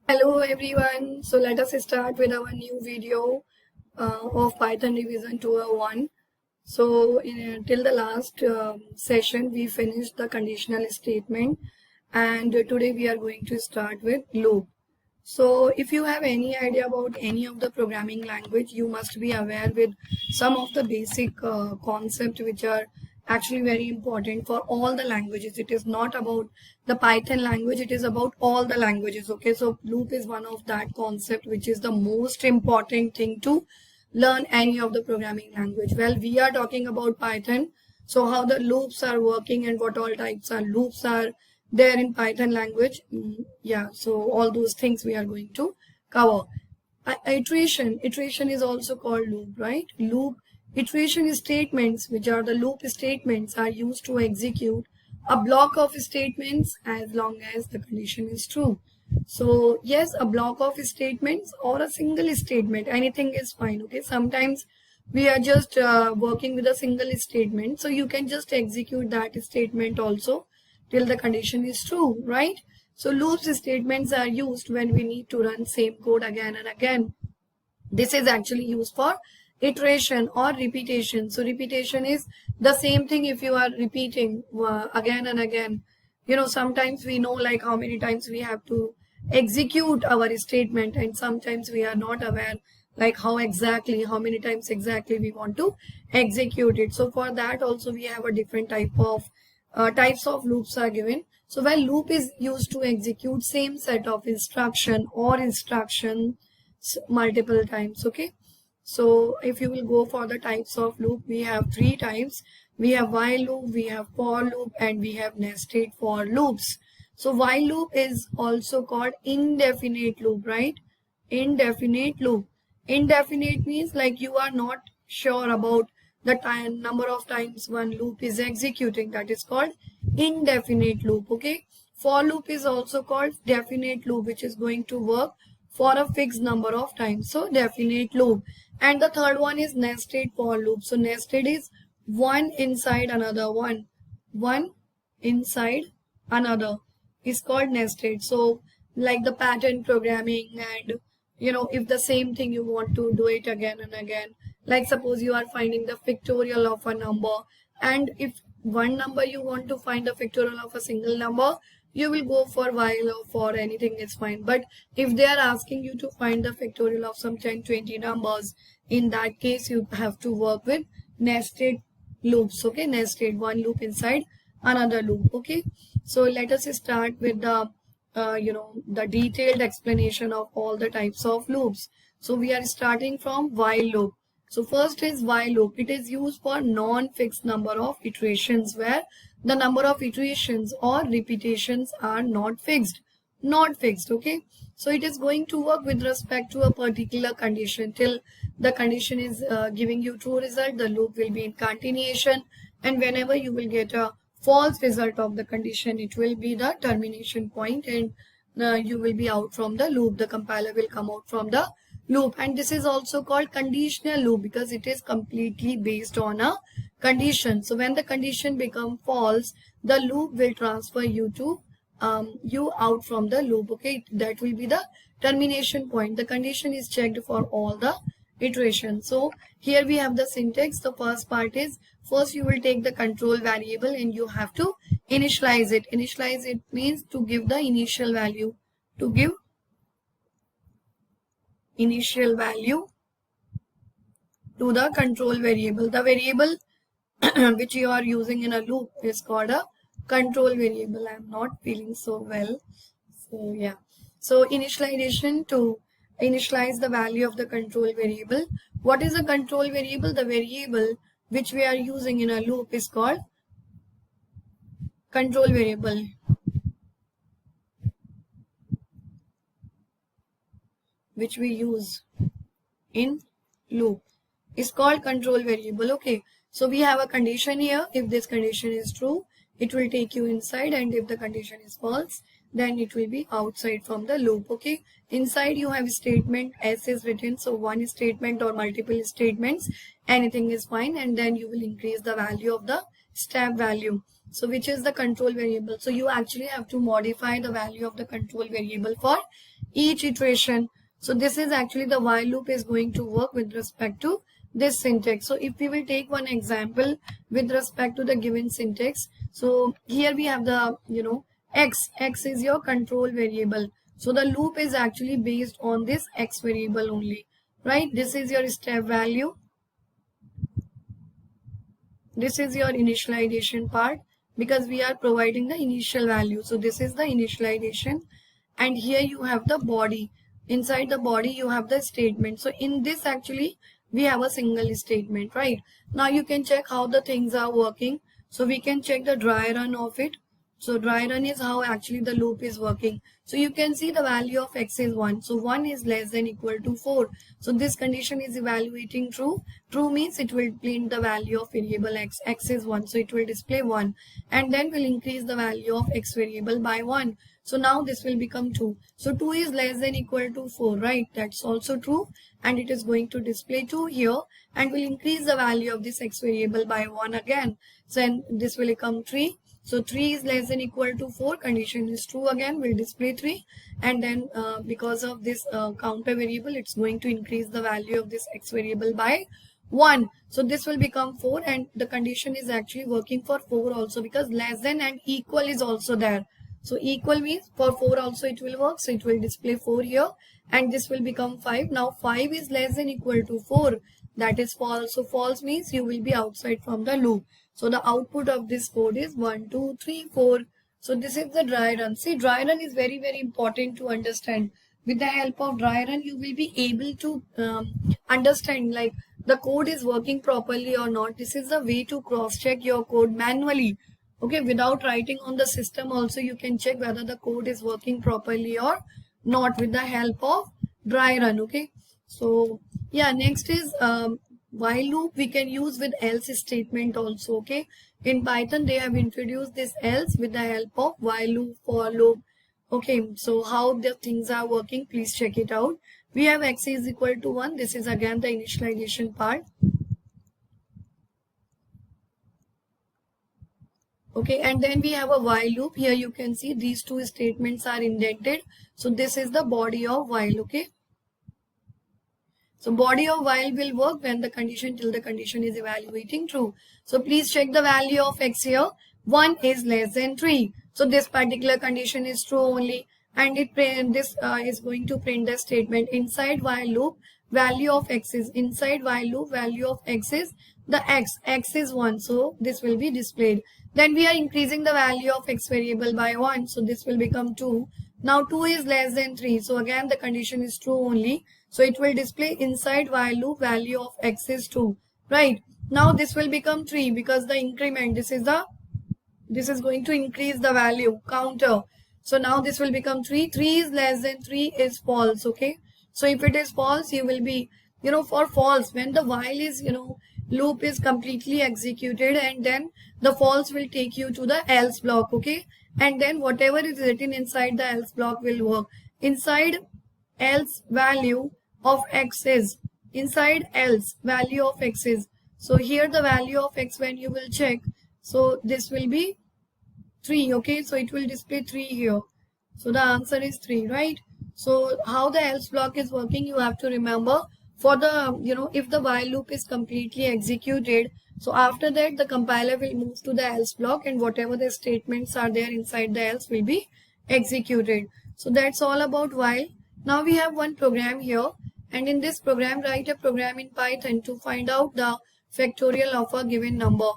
Hello everyone. So let us start with our new video of Python revision 201. So till the last session we finished the conditional statement, and today we are going to start with loop. So if you have any idea about any of the programming language, you must be aware with some of the basic concepts which are actually very important for all the languages. It is not about the Python language, it is about all the languages. Okay, so loop is one of that concept which is the most important thing to learn any of the programming language. Well, we are talking about Python, so how the loops are working and what all types of loops are there in Python language. Yeah, so all those things we are going to cover. Iteration is also called loop, right? Loop iteration statements, which are the loop statements, are used to execute a block of statements as long as the condition is true. So yes, a block of statements or a single statement, anything is fine. Okay, sometimes we are just working with a single statement, so you can just execute that statement also till the condition is true, right? So loops statements are used when we need to run same code again and again. This is actually used for iteration or repetition. So repetition is the same thing. If you are repeating again and again, sometimes we know like how many times we have to execute our statement, and sometimes we are not aware like how many times exactly we want to execute it. So for that also we have a different types of loops are given. So while loop is used to execute same set of instruction or instruction multiple times. Okay, so if you will go for the types of loop, we have three types. We have while loop, we have for loop, and we have nested for loops. So while loop is also called indefinite loop, right? Indefinite loop. Indefinite means like you are not sure about the number of times one loop is executing. That is called indefinite loop. Okay, for loop is also called definite loop, which is going to work for a fixed number of times. So definite loop. And the third one is nested for loop. So nested is one inside another, one inside another is called nested. So like the pattern programming, and if the same thing you want to do it again and again, like suppose you are finding the factorial of a number, and if one number you want to find the factorial of a single number, you will go for while or for anything, it's fine. But if they are asking you to find the factorial of some 10-20 numbers, in that case you have to work with nested loops. Okay, nested, one loop inside another loop. Okay, so let us start with the detailed explanation of all the types of loops. So we are starting from while loop. So first is while loop. It is used for non-fixed number of iterations, where the number of iterations or repetitions are not fixed. Not fixed, okay? So it is going to work with respect to a particular condition. Till the condition is giving you true result, the loop will be in continuation. And whenever you will get a false result of the condition, it will be the termination point, and you will be out from the loop. The compiler will come out from the loop. And this is also called conditional loop because it is completely based on a condition. So when the condition become false, the loop will transfer you to you out from the loop. Okay, that will be the termination point. The condition is checked for all the iterations. So here we have the syntax. The first part is, first you will take the control variable and you have to initialize it. Initialize it means to give the initial value, to give initial value to the control variable. The variable which you are using in a loop is called a control variable. I'm not feeling so well, so yeah. So initialization, to initialize the value of the control variable. What is a control variable? The variable which we are using in a loop is called control variable. Which we use in loop is called control variable. Okay, so we have a condition here. If this condition is true, it will take you inside, and if the condition is false, then it will be outside from the loop. Okay, inside you have statement S is written, so one statement or multiple statements, anything is fine, and then you will increase the value of the step value, so which is the control variable. So you actually have to modify the value of the control variable for each iteration. So this is actually the while loop is going to work with respect to this syntax. So if we will take one example with respect to the given syntax, so here we have the x is your control variable. So the loop is actually based on this x variable only, right? This is your step value, this is your initialization part, because we are providing the initial value. So this is the initialization, and here you have the body. Inside the body you have the statement. So in this actually we have a single statement, right? Now you can check how the things are working. So we can check the dry run of it. So dry run is how actually the loop is working. So you can see the value of x is 1. So 1 is less than equal to 4. So this condition is evaluating true. True means it will print the value of variable x. X is 1. So it will display 1. And then will increase the value of x variable by 1. So now this will become 2. So 2 is less than equal to 4, right? That's also true. And it is going to display 2 here. And will increase the value of this x variable by 1 again. So then this will become 3. So 3 is less than equal to 4, condition is true again, will display 3. And then because of this counter variable, it's going to increase the value of this x variable by 1. So this will become 4, and the condition is actually working for 4 also, because less than and equal is also there. So equal means for 4 also it will work. So it will display 4 here, and this will become 5. Now 5 is less than equal to 4. That is false. So false means you will be outside from the loop. So the output of this code is 1, 2, 3, 4. So this is the dry run. See, dry run is very, very important to understand. With the help of dry run, you will be able to understand like the code is working properly or not. This is the way to cross check your code manually. Okay, without writing on the system also you can check whether the code is working properly or not with the help of dry run. Okay, so yeah, next is while loop we can use with else statement also. Okay, in Python they have introduced this else with the help of while loop, for loop. Okay, so how the things are working, please check it out. We have x is equal to 1. This is again the initialization part. Okay, and then we have a while loop. Here you can see these two statements are indented. So this is the body of while. Okay, so body of while will work when the condition till the condition is evaluating true. So please check the value of x here. 1 is less than 3. So this particular condition is true only, and this is going to print the statement inside while loop. Value of x is inside while loop. Value of x is the x is 1. So this will be displayed. Then we are increasing the value of x variable by 1. So this will become 2. Now 2 is less than 3. So again the condition is true only. So it will display inside while loop value of x is 2. Right. Now this will become 3 because the increment, this is going to increase the value counter. So now this will become 3. 3 is less than 3 is false. Okay. So if it is false, you will be, for false, when the while is, loop is completely executed, and then the false will take you to the else block. Okay, and then whatever is written inside the else block will work. Inside else value of x is, inside else value of x is, so here the value of x when you will check, so this will be 3. Okay, so it will display 3 here. So the answer is 3, right? So how the else block is working, you have to remember. For the, if the while loop is completely executed, so after that the compiler will move to the else block, and whatever the statements are there inside the else will be executed. So that's all about while. Now we have one program here, and in this program write a program in Python to find out the factorial of a given number.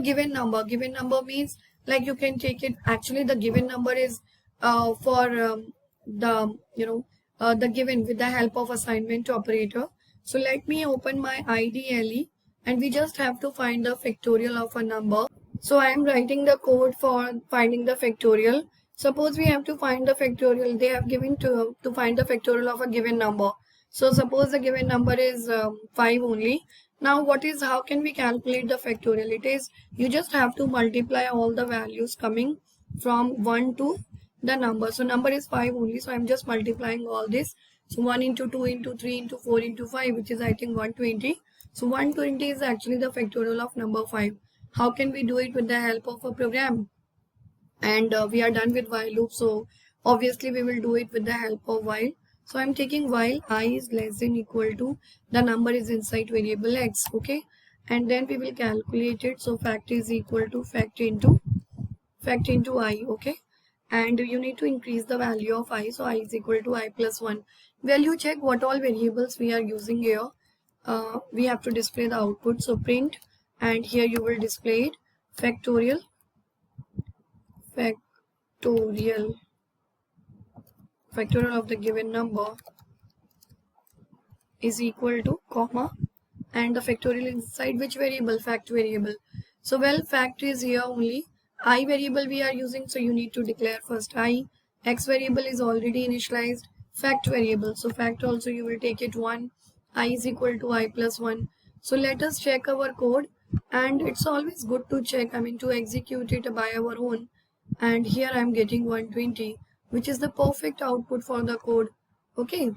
Given number means like you can take it, actually the given number is for the given with the help of assignment operator. So let me open my IDLE, and we just have to find the factorial of a number. So I am writing the code for finding the factorial. Suppose we have to find the factorial. They have given to find the factorial of a given number. So suppose the given number is 5 only. Now how can we calculate the factorial? It is, you just have to multiply all the values coming from 1 to the number. So number is 5 only, so I'm just multiplying all this. So 1 into 2 into 3 into 4 into 5, which is I think 120. So 120 is actually the factorial of number 5. How can we do it? With the help of a program. And we are done with while loop, so obviously we will do it with the help of while. So I'm taking while I is less than equal to the number is inside variable x, okay, and then we will calculate it. So fact is equal to fact into I, okay, and you need to increase the value of I, so I is equal to I plus 1. Value check what all variables we are using here. We have to display the output, so print, and here you will display it factorial of the given number is equal to comma, and the factorial inside which variable? Fact variable. So well, fact is here only. I variable we are using, so you need to declare first I. X variable is already initialized. Fact variable, so fact also you will take it 1. I is equal to I plus 1. So let us check our code, and it's always good to check, I mean to execute it by our own. And here I am getting 120, which is the perfect output for the code, okay.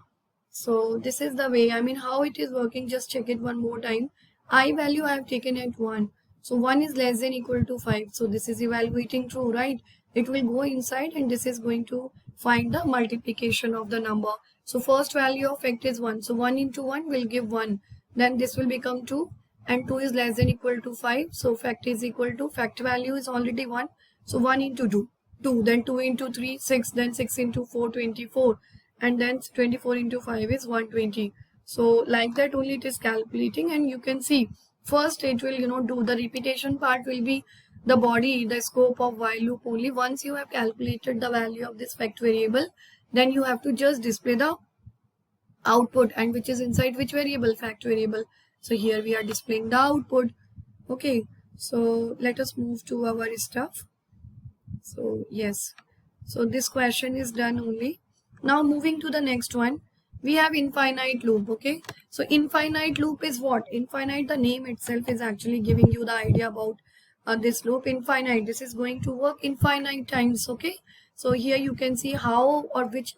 So this is the way, I mean how it is working. Just check it one more time. I value I have taken at 1. So 1 is less than equal to 5. So this is evaluating true, right? It will go inside and this is going to find the multiplication of the number. So first value of fact is 1. So 1 into 1 will give 1. Then this will become 2, and 2 is less than equal to 5. So fact is equal to, fact value is already 1. So 1 into 2, 2, then 2 into 3, 6, then 6 into 4, 24. And then 24 into 5 is 120. So like that only it is calculating, and you can see first it will do the repetition part will be the body, the scope of while loop only. Once you have calculated the value of this fact variable, then you have to just display the output, and which is inside which variable? Fact variable. So here we are displaying the output, okay. So let us move to our stuff. So yes, so this question is done only. Now moving to the next one, we have infinite loop, okay. So infinite loop is what? Infinite, the name itself is actually giving you the idea about this loop. Infinite, this is going to work infinite times, okay. So here you can see how or which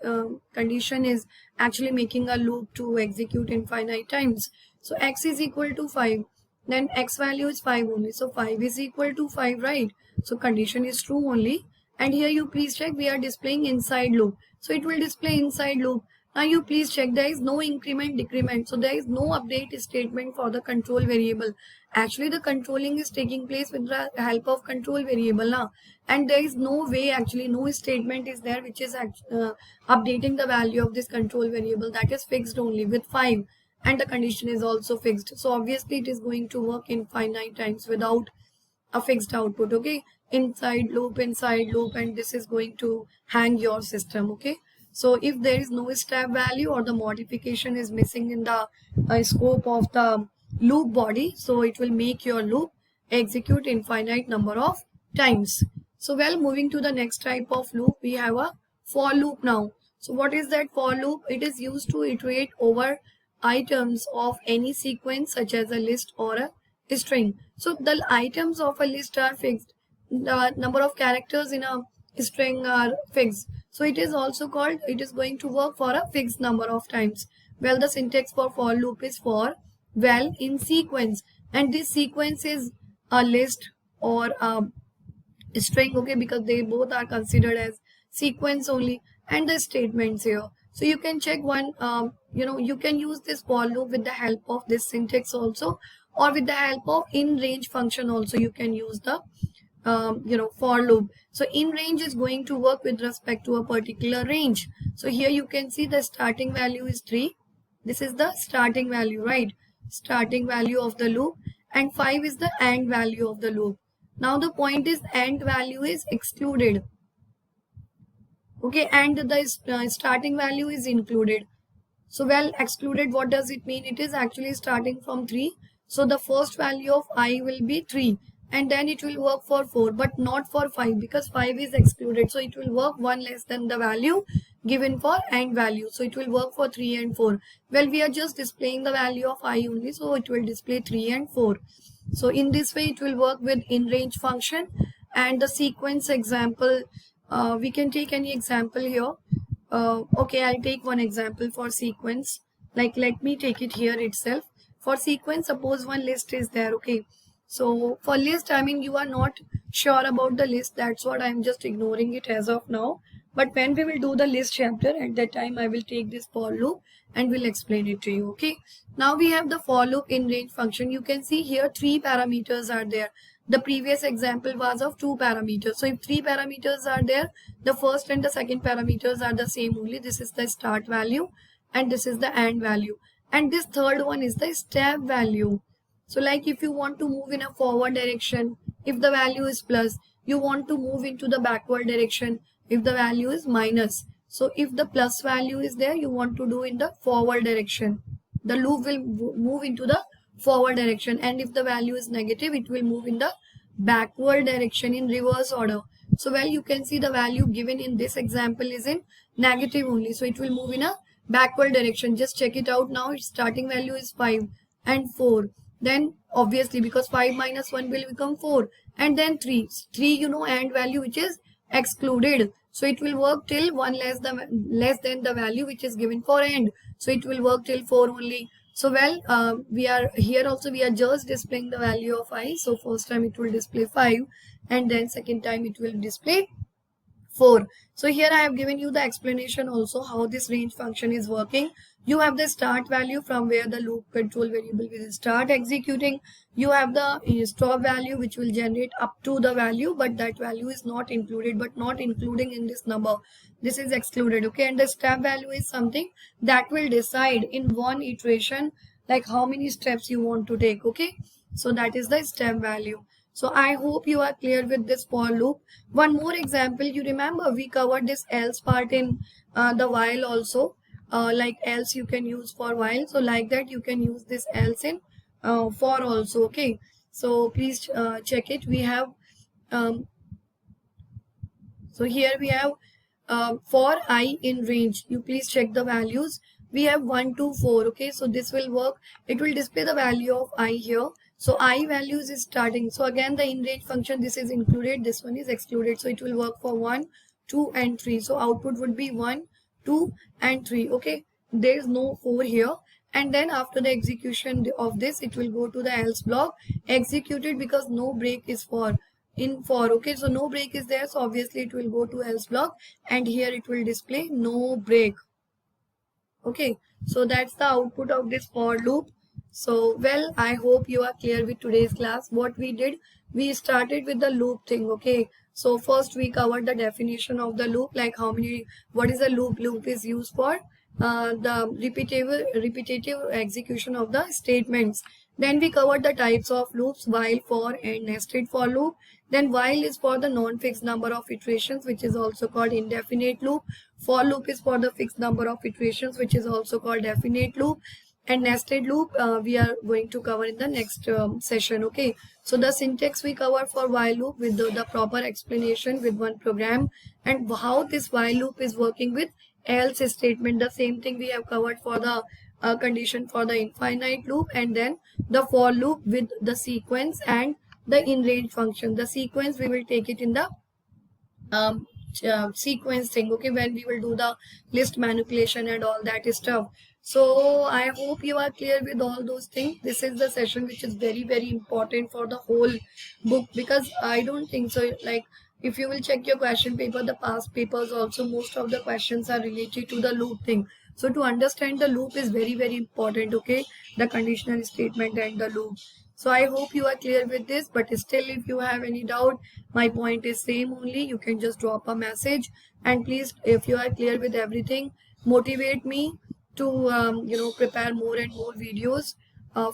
condition is actually making a loop to execute infinite times. So x is equal to 5, then x value is 5 only, so 5 is equal to 5, right? So condition is true only. And here you please check, we are displaying inside loop, so it will display inside loop. Now you please check, there is no increment decrement, so there is no update statement for the control variable. Actually the controlling is taking place with the help of control variable now, and there is no way, actually no statement is there which is updating the value of this control variable. That is fixed only with 5, and the condition is also fixed. So obviously it is going to work infinite times without a fixed output, okay. Inside loop, and this is going to hang your system, okay. So if there is no step value or the modification is missing in the scope of the loop body, so it will make your loop execute infinite number of times. So well, moving to the next type of loop, we have a for loop now. So what is that for loop? It is used to iterate over items of any sequence such as a list or a string. So the items of a list are fixed, the number of characters in a string are fixed, so it is also called, it is going to work for a fixed number of times. Well, the syntax for loop is for well in sequence, and this sequence is a list or a string, okay, because they both are considered as sequence only. And the statements here, so you can check one, you can use this for loop with the help of this syntax also, or with the help of in range function also you can use the for loop. So in range is going to work with respect to a particular range. So here you can see the starting value is 3. This is the starting value, right? Starting value of the loop, and 5 is the end value of the loop. Now the point is end value is excluded, okay, and the starting value is included. So well, excluded, what does it mean? It is actually starting from 3. So the first value of I will be 3, and then it will work for 4, but not for 5 because 5 is excluded. So it will work 1 less than the value given for end value. So it will work for 3 and 4. Well, we are just displaying the value of I only, so it will display 3 and 4. So in this way it will work with in range function. And the sequence example, we can take any example here. Okay, I'll take one example for sequence. Like let me take it here itself. For sequence, suppose one list is there, okay. So for list, I mean you are not sure about the list, that's what I'm just ignoring it as of now. But when we will do the list chapter, at that time I will take this for loop and will explain it to you. Okay, now we have the for loop in range function. You can see here 3 parameters are there. The previous example was of 2 parameters. So if 3 parameters are there, the first and the second parameters are the same only. This is the start value and this is the end value, and this third one is the step value. So like if you want to move in a forward direction, if the value is plus, you want to move into the backward direction if the value is minus. So if the plus value is there, you want to do in the forward direction, the loop will move into the forward direction, and if the value is negative, it will move in the backward direction in reverse order. So well, you can see the value given in this example is in negative only, so it will move in a backward direction. Just check it out now. Its starting value is 5 and 4, then obviously because 5 minus 1 will become 4, and then 3 you know end value which is excluded, so it will work till 1 less than the value which is given for end, so it will work till 4 only. So well, we are here also, we are just displaying the value of I. So first time it will display 5 and then second time it will display 4. So here I have given you the explanation also how this range function is working. You have the start value from where the loop control variable will start executing. You have the stop value which will generate up to the value, but that value is not included, but not including in this number. This is excluded, okay? And the step value is something that will decide in one iteration like how many steps you want to take, okay? So that is the step value. So I hope you are clear with this for loop. One more example, you remember we covered this else part in the while also. Like else you can use for while, so like that you can use this else in for also, okay? So please check it. We have so here we have for I in range, you please check the values. We have 1 2 4, okay? So this will work, it will display the value of I here. So I values is starting, so again the in range function, this is included, this one is excluded, so it will work for 1 2 and 3. So output would be 1 2 and 3, okay? There is no 4 here, and then after the execution of this, it will go to the else block, executed because no break is for in for, okay? So no break is there, so obviously it will go to else block, and here it will display no break, okay? So that's the output of this for loop. So well, I hope you are clear with today's class. What we did, we started with the loop thing, okay? So first we covered the definition of the loop, like how many, what is a loop? Loop is used for the repetitive execution of the statements. Then we covered the types of loops, while, for and nested for loop. Then while is for the non-fixed number of iterations, which is also called indefinite loop. For loop is for the fixed number of iterations, which is also called definite loop. And nested loop we are going to cover in the next session, okay? So the syntax we cover for while loop with the proper explanation with one program, and how this while loop is working with else statement. The same thing we have covered for the condition for the infinite loop, and then the for loop with the sequence and the in range function. The sequence we will take it in the sequence thing, okay, when we will do the list manipulation and all that stuff. So I hope you are clear with all those things. This is the session which is very, very important for the whole book, because I don't think so, like if you will check your question paper, the past papers also, most of the questions are related to the loop thing. So to understand the loop is very, very important, okay, the conditional statement and the loop. So I hope you are clear with this, but still if you have any doubt, my point is same only, you can just drop a message. And please, if you are clear with everything, motivate me to you know, prepare more and more videos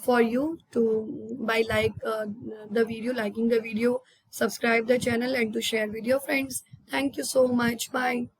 for you to by liking the video, subscribe the channel, and to share with your friends. Thank you so much. Bye.